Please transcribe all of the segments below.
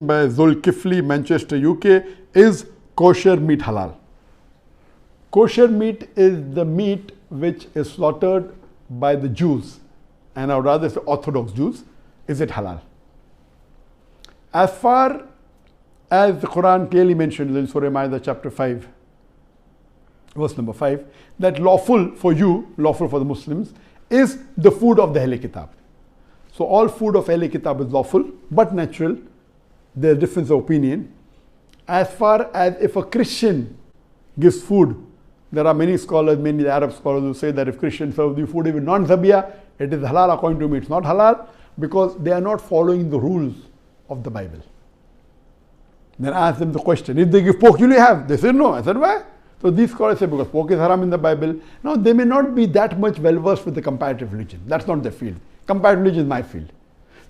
by Zulkifli, Manchester, UK, is kosher meat halal? Kosher meat is the meat which is slaughtered by the Jews, and I would rather say Orthodox Jews. Is it halal? As far as the Quran clearly mentions in Surah Ma'idah chapter 5, verse number 5, that lawful for you, lawful for the Muslims, is the food of the Ahl Kitab. So all food of Ahl Kitab is lawful, but natural. There's difference of opinion. As far as if a Christian gives food, there are many scholars, mainly the Arab scholars, who say that if Christians serve the food even non-zabiyah, it is halal. According to me, it's not halal, because they are not following the rules of the Bible. Then I asked them the question, if they give pork, will you have? They said no. I said, why? So these scholars say because pork is haram in the Bible. Now they may not be that much well versed with the comparative religion. That's not their field. Comparative religion is my field.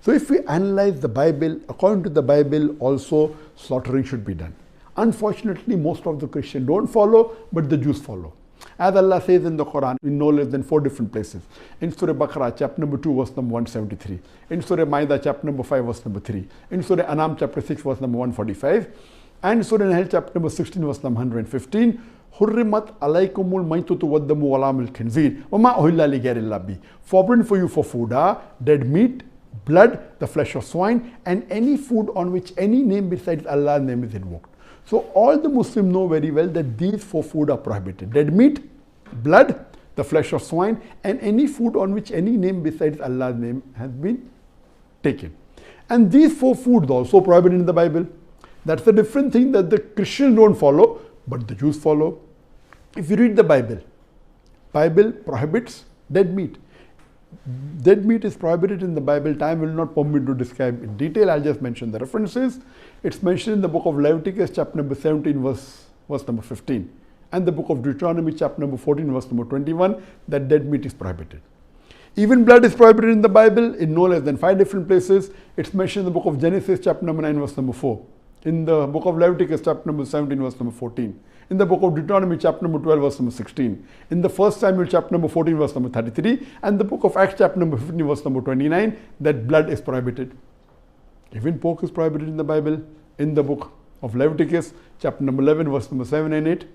So if we analyze the Bible, according to the Bible also slaughtering should be done. Unfortunately, most of the Christians don't follow, but the Jews follow. As Allah says in the Quran, in no less than 4 different places. In Surah Baqarah, chapter number 2, verse number 173. In Surah Ma'idah, chapter number 5, verse number 3. In Surah Anam, chapter 6, verse number 145. And Surah Nahl, chapter number 16, verse number 115. Hurrimat alaykumul maitutu waddamu walamul khinzir wama uhilla li ghayrillah bi. Forbidden for you for food are dead meat, blood, the flesh of swine, and any food on which any name besides Allah's name is invoked. So all the Muslims know very well that these 4 food are prohibited. Dead meat, blood, the flesh of swine, and any food on which any name besides Allah's name has been taken. And these 4 foods are also prohibited in the Bible. That's a different thing that the Christians don't follow, but the Jews follow. If you read the Bible, Bible prohibits dead meat. Dead meat is prohibited in the Bible. Time will not permit me to describe in detail. I'll just mention the references. It's mentioned in the book of Leviticus, chapter number 17, verse number 15. And the book of Deuteronomy, chapter number 14, verse number 21, that dead meat is prohibited. Even blood is prohibited in the Bible in no less than 5 different places. It's mentioned in the book of Genesis, chapter number 9, verse number 4. In the book of Leviticus, chapter number 17, verse number 14. In the book of Deuteronomy, chapter number 12, verse number 16. In the 1 Samuel, chapter number 14, verse number 33. And the book of Acts, chapter number 15, verse number 29, that blood is prohibited. Even pork is prohibited in the Bible. In the book of Leviticus, chapter number 11, verse number 7 and 8.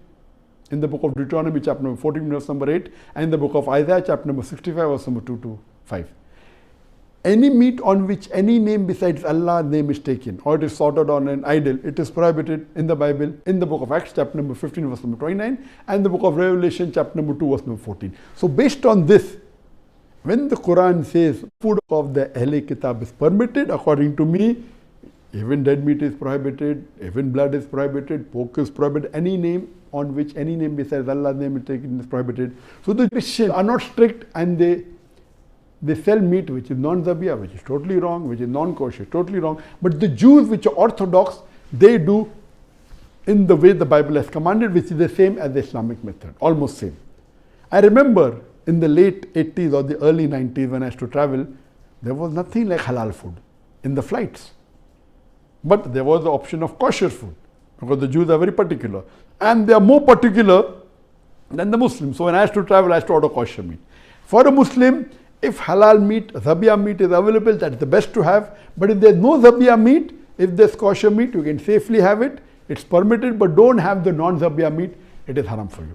In the book of Deuteronomy, chapter number 14, verse number 8. And in the book of Isaiah, chapter number 65, verse number 2 to 5. Any meat on which any name besides Allah's name is taken, or it is slaughtered on an idol, it is prohibited in the Bible, in the book of Acts, chapter number 15, verse number 29, and the book of Revelation, chapter number 2, verse number 14. So based on this, when the Quran says food of the Ahl Kitab is permitted, according to me, even dead meat is prohibited, even blood is prohibited, pork is prohibited, any name on which any name besides Allah's name is taken is prohibited. So the Christians are not strict, and they sell meat which is non-zabiyah, which is totally wrong, which is non-kosher, totally wrong. But the Jews, which are orthodox, they do in the way the Bible has commanded, which is the same as the Islamic method, almost same. I remember in the late 80s or the early 90s when I used to travel, there was nothing like halal food in the flights. But there was the option of kosher food, because the Jews are very particular. And they are more particular than the Muslims. So when I used to travel, I used to order kosher meat. For a Muslim, if halal meat, zabiyah meat is available, that's the best to have. But if there's no zabiyah meat, if there's kosher meat, you can safely have it. It's permitted, but don't have the non-zabiyah meat. It is haram for you.